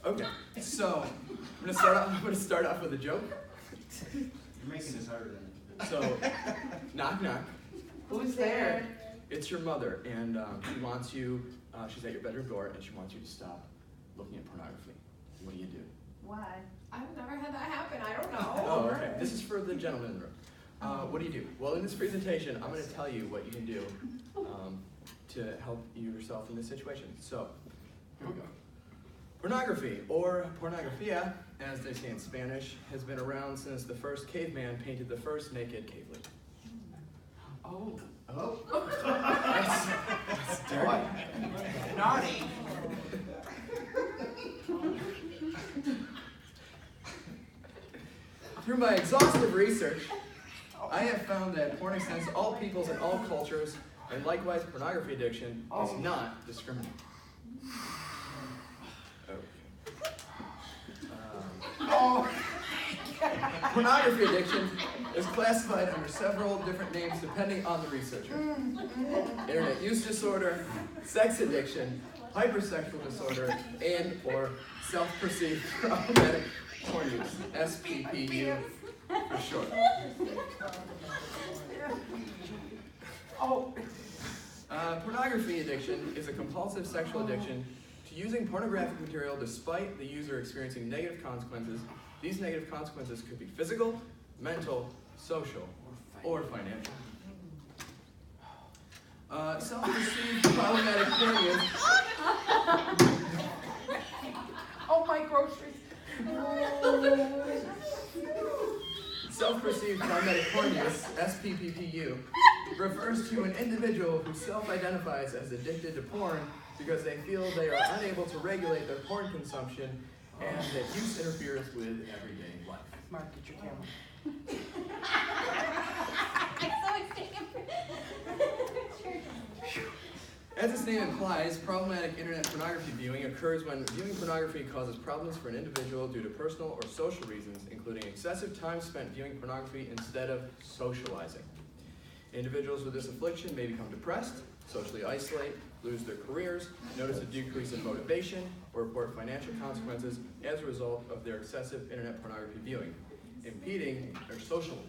Okay, so I'm gonna start off with a joke. You're making this harder than it is. So, knock knock. Who's there? It's your mother, and she wants you. She's at your bedroom door, and she wants you to stop looking at pornography. What do you do? Why? I've never had that happen. I don't know. Oh, okay. This is for the gentleman in the room. What do you do? Well, in this presentation, I'm going to tell you what you can do to help yourself in this situation. So, here we go. Pornography, or pornografía, as they say in Spanish, has been around since the first caveman painted the first naked cave lid. Oh. Oh. That's dirty. Naughty. Through my exhaustive research, I have found that porn extends to all peoples and all cultures, and likewise pornography addiction is not discriminatory. Pornography addiction is classified under several different names depending on the researcher. Internet use disorder, sex addiction, hypersexual disorder, and or self-perceived problematic porn use, SPPU for short. Pornography addiction is a compulsive sexual addiction to using pornographic material despite the user experiencing negative consequences. These negative consequences could be physical, mental, social, or financial. Self-perceived problematic porn use. Oh, my groceries. Self-perceived problematic porn use, SPPPU, refers to an individual who self-identifies as addicted to porn because they feel they are unable to regulate their porn consumption and that use interferes with everyday life. Mark, get your camera. As its name implies, problematic internet pornography viewing occurs when viewing pornography causes problems for an individual due to personal or social reasons, including excessive time spent viewing pornography instead of socializing. Individuals with this affliction may become depressed, socially isolate, lose their careers, notice a decrease in motivation, or report financial consequences as a result of their excessive internet pornography viewing, impeding their social life.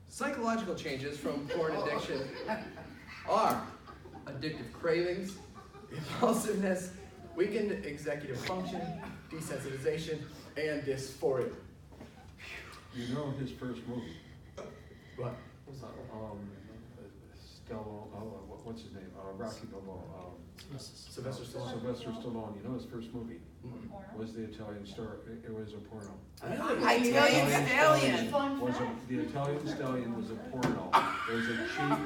Psychological changes from porn addiction are addictive cravings, impulsiveness, weakened executive function, desensitization, and dysphoria. You know his first movie? What? What's his name? Rocky Balboa. Sylvester Stallone. Sylvester Stallone. You know his first movie Mm-hmm. was the Italian Star. It was a porno. Italian Stallion. The Italian Stallion was a porno. It was a cheap.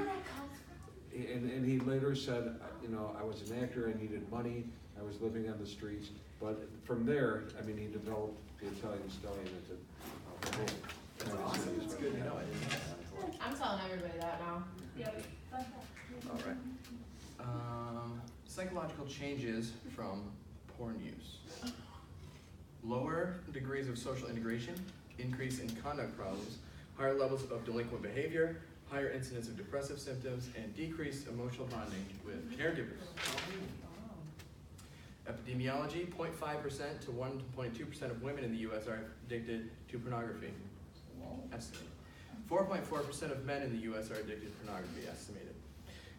And he later said, you know, I was an actor. I needed money. I was living on the streets. But from there, I mean, he developed the Italian Stallion into a whole. That's awesome. It's good to know. I didn't know that. I'm telling everybody that now. All right. Psychological changes from porn use. Lower degrees of social integration, increase in conduct problems, higher levels of delinquent behavior, higher incidence of depressive symptoms, and decreased emotional bonding with caregivers. Epidemiology, 0.5% to 1.2% of women in the U.S. are addicted to pornography. Estimated. 4.4% of men in the U.S. are addicted to pornography, estimated.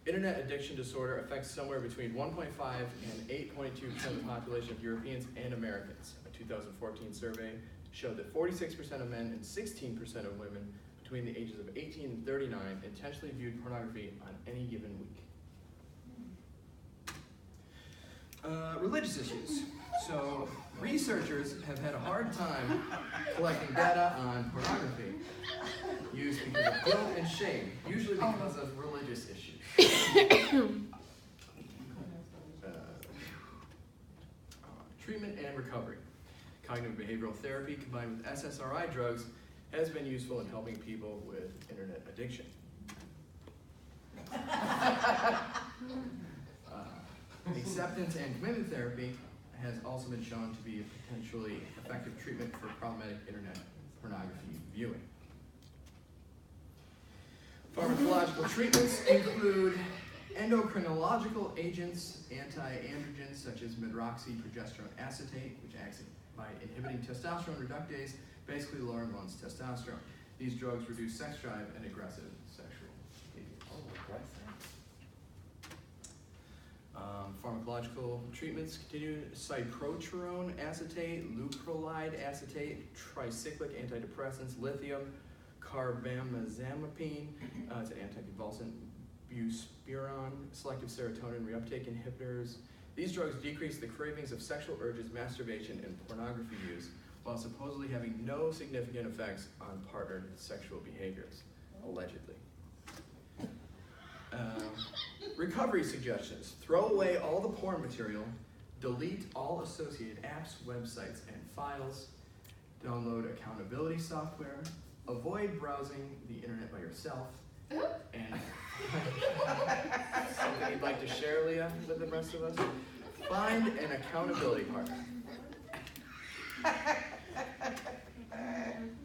Internet addiction disorder affects somewhere between 1.5 and 8.2% of the population of Europeans and Americans. A 2014 survey showed that 46% of men and 16% of women between the ages of 18 and 39 intentionally viewed pornography on any given week. Religious issues. So, researchers have had a hard time collecting data on pornography used because of guilt and shame, usually because of religious issues. Treatment and recovery. Cognitive behavioral therapy combined with SSRI drugs has been useful in helping people with internet addiction. Acceptance and commitment therapy has also been shown to be a potentially effective treatment for problematic internet pornography viewing. Pharmacological treatments include Endocrinological agents, anti-androgens such as medroxyprogesterone acetate, which acts by inhibiting testosterone reductase, basically lowering one's testosterone. These drugs reduce sex drive and aggressive sexual behavior. Pharmacological treatments continue: cyproterone acetate, leuprolide acetate, tricyclic antidepressants, lithium, carbamazepine, it's an anticonvulsant, buspirone, selective serotonin reuptake inhibitors. These drugs decrease the cravings of sexual urges, masturbation, and pornography use, while supposedly having no significant effects on partnered sexual behaviors, allegedly. Recovery suggestions: throw away all the porn material, delete all associated apps, websites, and files, download accountability software, avoid browsing the internet by yourself, and something you'd like to share, Leah, with the rest of us? Find an accountability partner.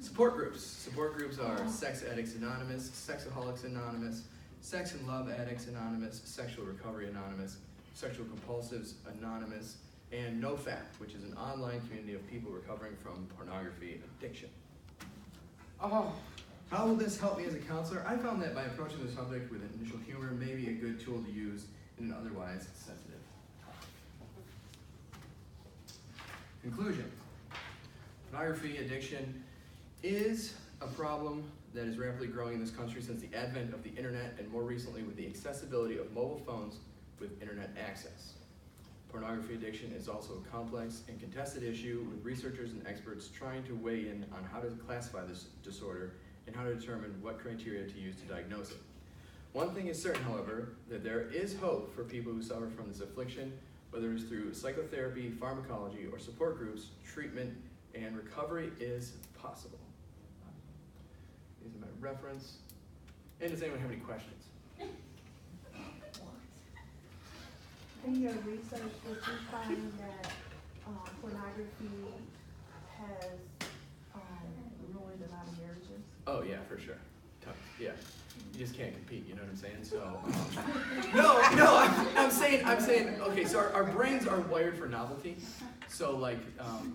Support groups. Support groups are Sex Addicts Anonymous, Sexaholics Anonymous, Sex and Love Addicts Anonymous, Sexual Recovery Anonymous, Sexual Compulsives Anonymous, and NoFap, which is an online community of people recovering from pornography addiction. Oh, How will this help me as a counselor? I found that by approaching the subject with initial humor may be a good tool to use in an otherwise sensitive topic. Conclusion. Pornography addiction is a problem that is rapidly growing in this country since the advent of the internet and more recently with the accessibility of mobile phones with internet access. Pornography addiction is also a complex and contested issue with researchers and experts trying to weigh in on how to classify this disorder and how to determine what criteria to use to diagnose it. One thing is certain, however, that there is hope for people who suffer from this affliction, whether it's through psychotherapy, pharmacology, or support groups. Treatment and recovery is possible. These are my reference. And does anyone have any questions? In your research, did you find that pornography has ruined a lot of marriages? Oh yeah, for sure. Tons. Yeah. You just can't compete, you know what I'm saying? So I'm saying, okay, so our brains are wired for novelty. So like,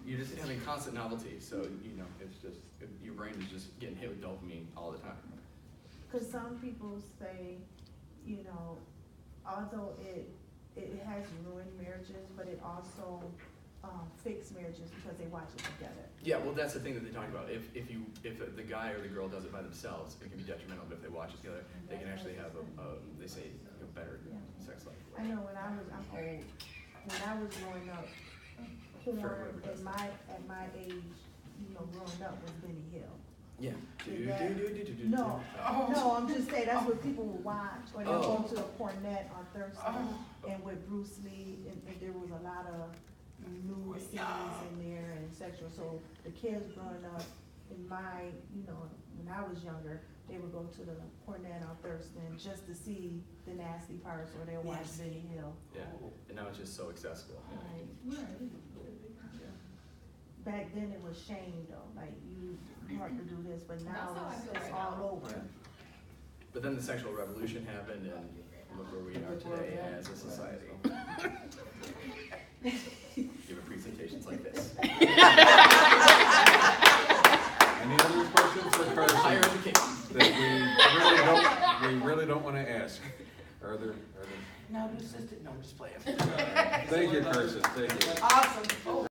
you're just having constant novelty. So, you know, it's just, your brain is just getting hit with dopamine all the time. Because some people say, you know, although it has ruined marriages, but it also fixed marriages because they watch it together. Yeah, well, that's the thing that they talk about. If the guy or the girl does it by themselves, it can be detrimental. But if they watch it together, they can actually have they say a better sex life. I know when I'm old. When I was growing up, porn at my age, you know, growing up was Benny Hill. Yeah. No, I'm just saying that's what people would watch, or they go to a Pornette on Thursday, and with Bruce Lee, and there was a lot of nude scenes in there and sexual. So the kids growing up in my, you know, when I was younger, they would go to the Pornette on Thursday just to see the nasty parts, or they would watch Benny Hill. Yeah, and now it's just so accessible. Right. Back then it was shame though, like you have to do this, but now it's all over. Yeah. But then the sexual revolution happened, and look where we are today as a society. Give presentations like this. Any other questions for Karson Higher education. that we really don't want to ask? Are there? no, just playing. Thank you, Karson. Thank you. Awesome.